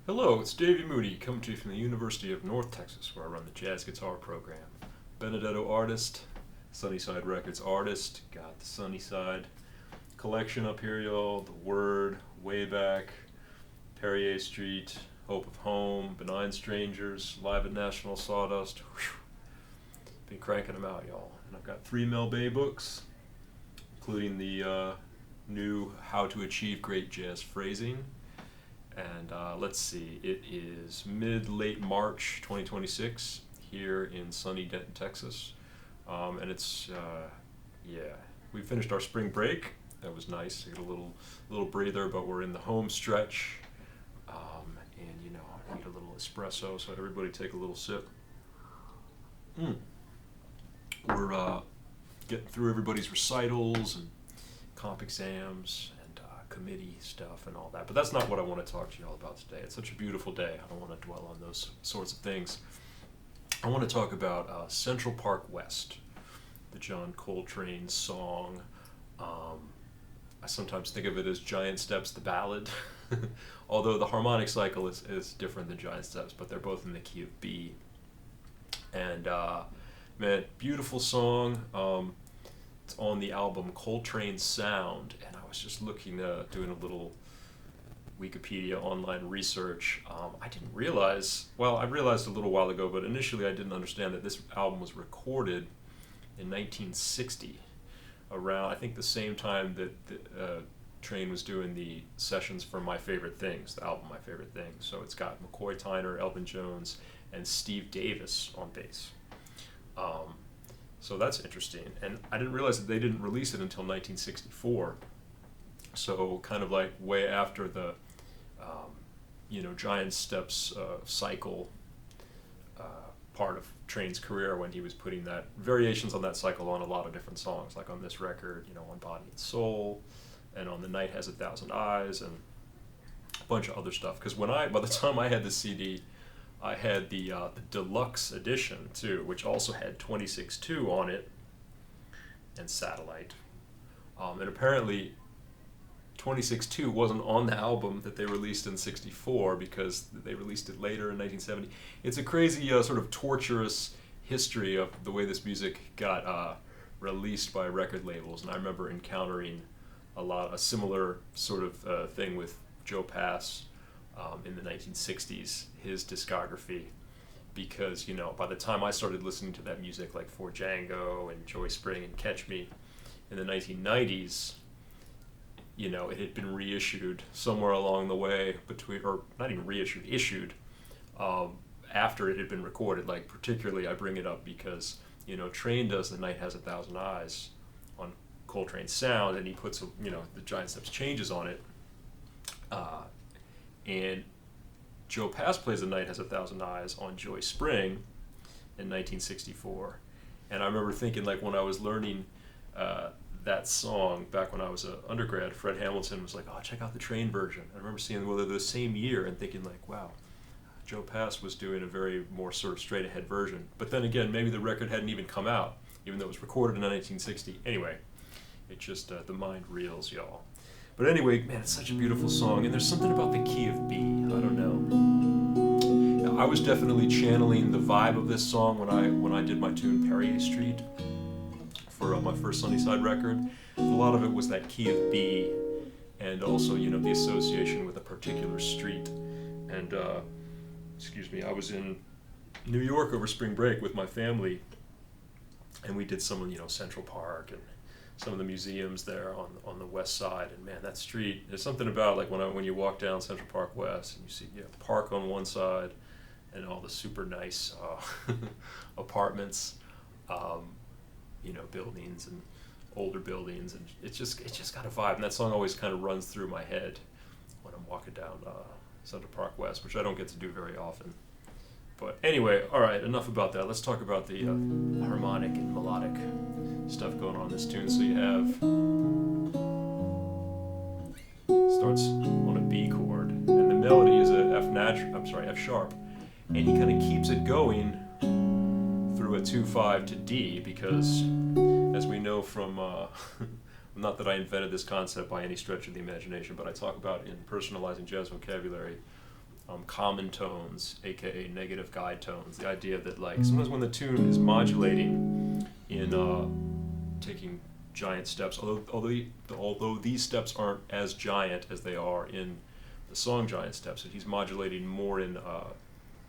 Hello, it's Davey Mooney coming to you from the University of North Texas, where I run the jazz guitar program. Benedetto artist, Sunnyside Records artist, got the Sunnyside collection up here, y'all. The Word, Way Back, Perrier Street, Hope of Home, Benign Strangers, Live at National Sawdust. Whew. Been cranking them out, y'all. And I've got 3 Mel Bay books, including the new How to Achieve Great Jazz Phrasing. And let's see, it is mid-late March 2026 here in sunny Denton, Texas. And it's, we finished our spring break. That was nice. We got a little breather, but we're in the home stretch. And, I need a little espresso, so everybody take a little sip. We're getting through everybody's recitals and comp exams and committee stuff and all that. But that's not what I want to talk to you all about today. It's such a beautiful day. I don't want to dwell on those sorts of things. I want to talk about Central Park West, the John Coltrane song. I sometimes think of it as Giant Steps, the ballad, although the harmonic cycle is different than Giant Steps, but they're both in the key of B. And man, beautiful song. It's on the album Coltrane Sound, and I was just looking, doing a little Wikipedia online research. I didn't realize, well, I realized a little while ago, but initially I didn't understand that this album was recorded in 1960, around, I think, the same time that Train was doing the sessions for My Favorite Things, the album My Favorite Things. So it's got McCoy Tyner, Elvin Jones, and Steve Davis on bass. So that's interesting, and I didn't realize that they didn't release it until 1964. So kind of like way after the, Giant Steps cycle part of Train's career, when he was putting that variations on that cycle on a lot of different songs, like on this record, on Body and Soul, and on The Night Has a Thousand Eyes, and a bunch of other stuff. Because by the time I had the CD, I had the deluxe edition too, which also had 26.2 on it and satellite. And apparently 26.2 wasn't on the album that they released in 64 because they released it later in 1970. It's a crazy sort of torturous history of the way this music got released by record labels. And I remember encountering a similar sort of thing with Joe Pass in the 1960s, his discography, because by the time I started listening to that music, like For Django and Joy Spring and Catch Me in the 1990s, it had been reissued somewhere along the way or not even reissued, issued after it had been recorded. Like, particularly I bring it up because Train does The Night Has a Thousand Eyes on Coltrane Sound, and he puts the Giant Steps changes on it. And Joe Pass plays The Night Has a Thousand Eyes on Joy Spring in 1964. And I remember thinking, like, when I was learning that song back when I was an undergrad, Fred Hamilton was like, oh, check out the Train version. I remember seeing, well, they're the same year, and thinking, like, wow, Joe Pass was doing a very more sort of straight-ahead version. But then again, maybe the record hadn't even come out, even though it was recorded in 1960. Anyway, it just, the mind reels, y'all. But anyway, man, it's such a beautiful song, and there's something about the key of B. I don't know. I was definitely channeling the vibe of this song when I did my tune Perrier Street for my first Sunnyside record. A lot of it was that key of B, and also the association with a particular street. And I was in New York over spring break with my family, and we did some of Central Park and some of the museums there on the west side. And man, that street, there's something about, like, when you walk down Central Park West and you see park on one side and all the super nice apartments, buildings and older buildings, and it's just got a vibe. And that song always kind of runs through my head when I'm walking down Central Park West, which I don't get to do very often. But anyway, all right, enough about that. Let's talk about the harmonic and melodic stuff going on in this tune. So you have, starts on a B chord, and the melody is a F sharp, and he kind of keeps it going through a 2/5 to D, because as we know from not that I invented this concept by any stretch of the imagination, but I talk about in Personalizing Jazz Vocabulary, common tones, aka negative guide tones. The idea that like sometimes when the tune is modulating in taking giant steps, although these steps aren't as giant as they are in the song Giant Steps, and he's modulating more in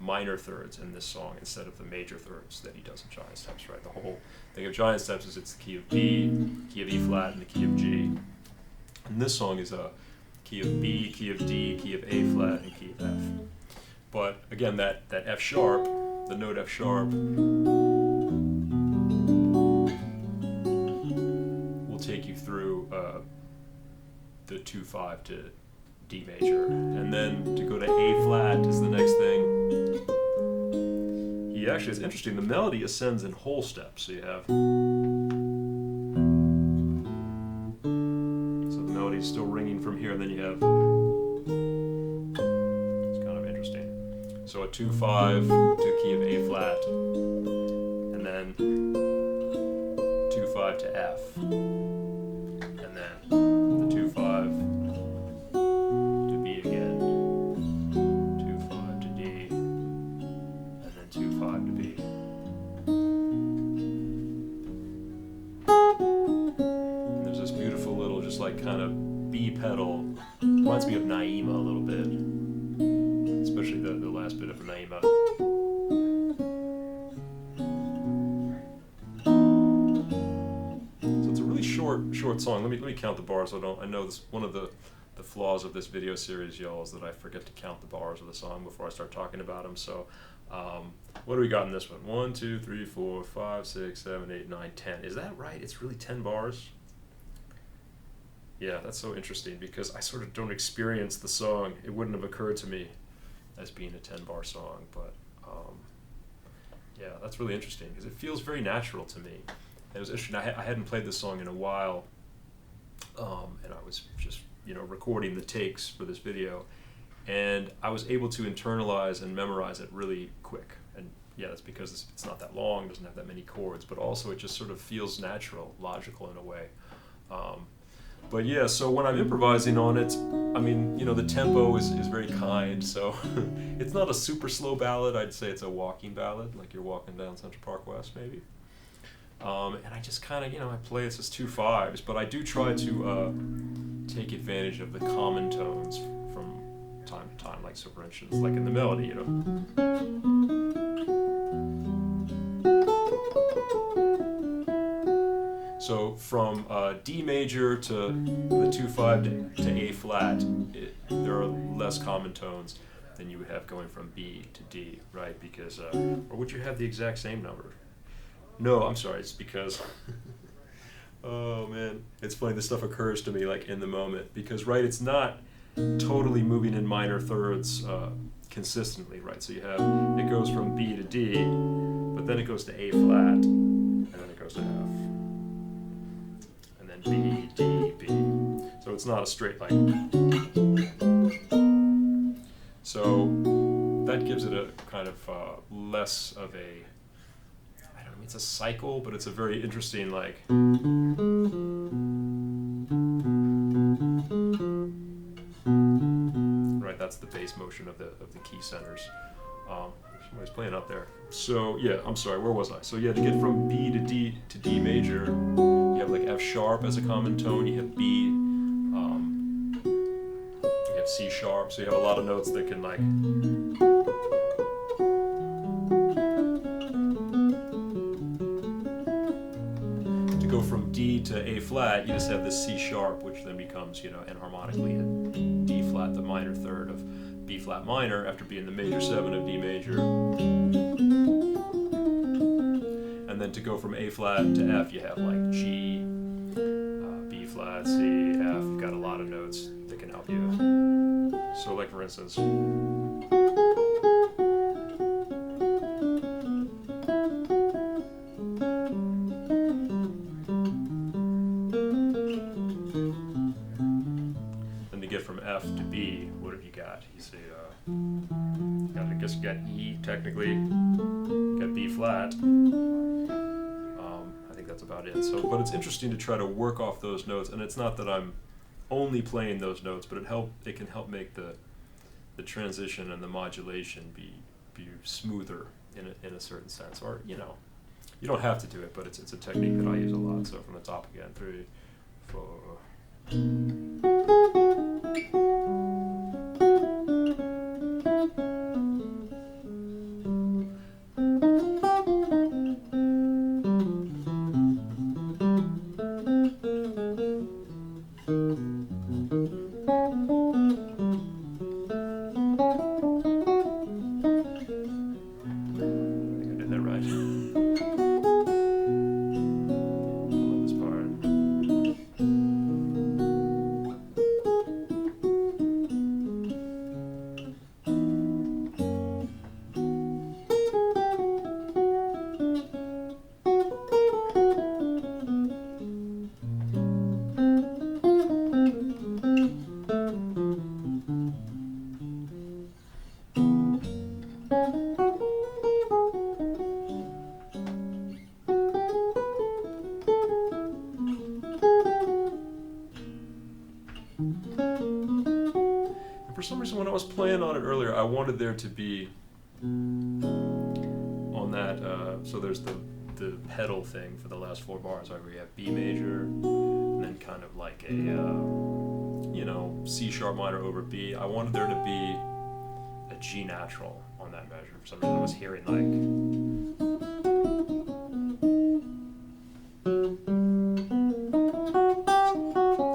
minor thirds in this song instead of the major thirds that he does in Giant Steps, right? The whole thing of Giant Steps is it's the key of D, key of E flat, and the key of G. And this song is a key of B, key of D, key of A flat, and key of F. But again, that F sharp, the note F sharp, will take you through the 2-5 to D major, and then to go to A flat is the next thing. He actually, it's interesting, the melody ascends in whole steps. So you have, so the melody is still ringing from here, and then you have, it's kind of interesting. So a 2-5 to key of A flat, and then 2-5 to F, and then the 2-5 to B again, 2-5 to D, and then 2-5 to B. And there's this beautiful little, just like kind of B pedal. Reminds me of Naima a little bit, especially the last bit of Naima. So it's a really short song. Let me count the bars. I know this one of the flaws of this video series, y'all, is that I forget to count the bars of the song before I start talking about them. So what do we got in this one? 1, 2, 3, 4, 5, 6, 7, 8, 9, 10. Is that right? It's really 10 bars? Yeah, that's so interesting because I sort of don't experience the song. It wouldn't have occurred to me as being a 10-bar song, but yeah, that's really interesting because it feels very natural to me. It was interesting. I hadn't played this song in a while, and I was just recording the takes for this video, and I was able to internalize and memorize it really quick. And yeah, that's because it's not that long, doesn't have that many chords, but also it just sort of feels natural, logical in a way. But yeah, so when I'm improvising on it, I mean, the tempo is very kind, so it's not a super slow ballad. I'd say it's a walking ballad, like you're walking down Central Park West, maybe. And I just kind of, I play this as 2 5s, but I do try to take advantage of the common tones from time to time, like, so for instance, like in the melody, So from D major to the 2-5 to A flat, there are less common tones than you would have going from B to D, right? Because, or would you have the exact same number? No, I'm sorry, it's because, oh man, it's funny, this stuff occurs to me like in the moment, because, right, it's not totally moving in minor thirds consistently, right? So you have, it goes from B to D, but then it goes to A flat, and then it goes to F. B, D, B. So it's not a straight line. So that gives it a kind of less of a, I don't know, it's a cycle, but it's a very interesting, like, right, that's the bass motion of the key centers. Somebody's playing up there. So yeah, I'm sorry, where was I? So yeah, to get from B to D to D major, you have like F sharp as a common tone, you have B, you have C sharp, so you have a lot of notes that can like, to go from D to A flat, you just have this C sharp, which then becomes, enharmonically a D flat, the minor third of B flat minor, after being the major 7 of D major. And then to go from A flat to F, you have like G, B flat, C, F. You've got a lot of notes that can help you. So like for instance, then to get from F to B, what have you got? You see, I guess you got E technically, you got B flat. I think that's about it. So, but it's interesting to try to work off those notes, and it's not that I'm only playing those notes, but it can help make the the transition and the modulation be smoother in a certain sense, or you don't have to do it, but it's a technique that I use a lot. So from the top again, 3, 4. For some reason, when I was playing on it earlier, I wanted there to be on that. So there's the pedal thing for the last 4 bars, right? Where you have B major, and then kind of like a C sharp minor over B. I wanted there to be a G natural on that measure. For some reason, I was hearing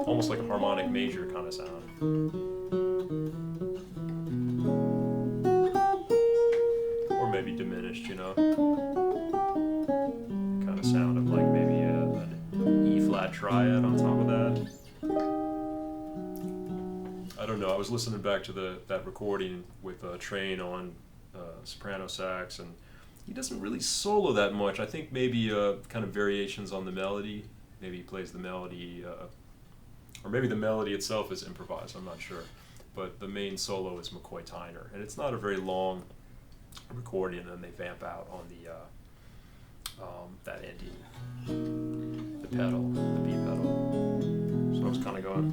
almost like a harmonic major kind of sound. Maybe diminished, kind of sound of like maybe an E flat triad on top of that. I don't know. I was listening back to that recording with Train on soprano sax, and he doesn't really solo that much. I think maybe kind of variations on the melody. Maybe he plays the melody, or maybe the melody itself is improvised. I'm not sure, but the main solo is McCoy Tyner, and it's not a very long recording, and then they vamp out on the that ending, the pedal, the B pedal. So I was kind of going.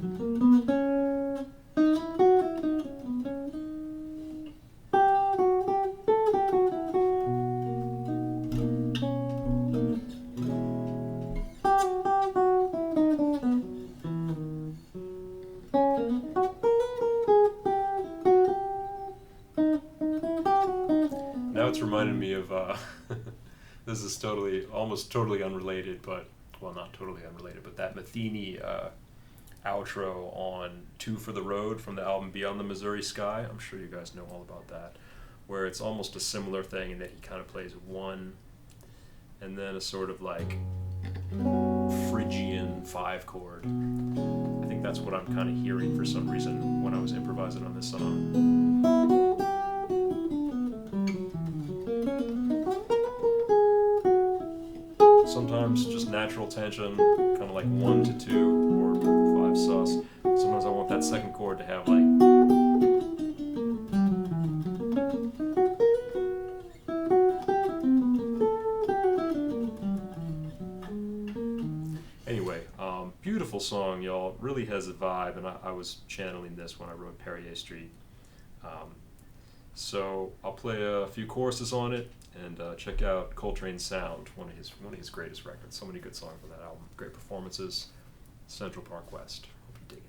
Now it's reminding me of this is almost totally unrelated, but well, not totally unrelated, but that Matheny outro on 2 for the Road from the album Beyond the Missouri Sky. I'm sure you guys know all about that, where it's almost a similar thing in that he kind of plays 1 and then a sort of like Phrygian 5 chord. I think that's what I'm kind of hearing for some reason when I was improvising on this song. Sometimes just natural tension, kind of like 1 to 2 or 5 sus. Sometimes I want that second chord to have like. Anyway, beautiful song, y'all. Really has a vibe, and I was channeling this when I wrote Perrier Street. So I'll play a few choruses on it, and check out Coltrane's Sound, one of his greatest records. So many good songs on that album. Great performances. Central Park West. Hope you dig it.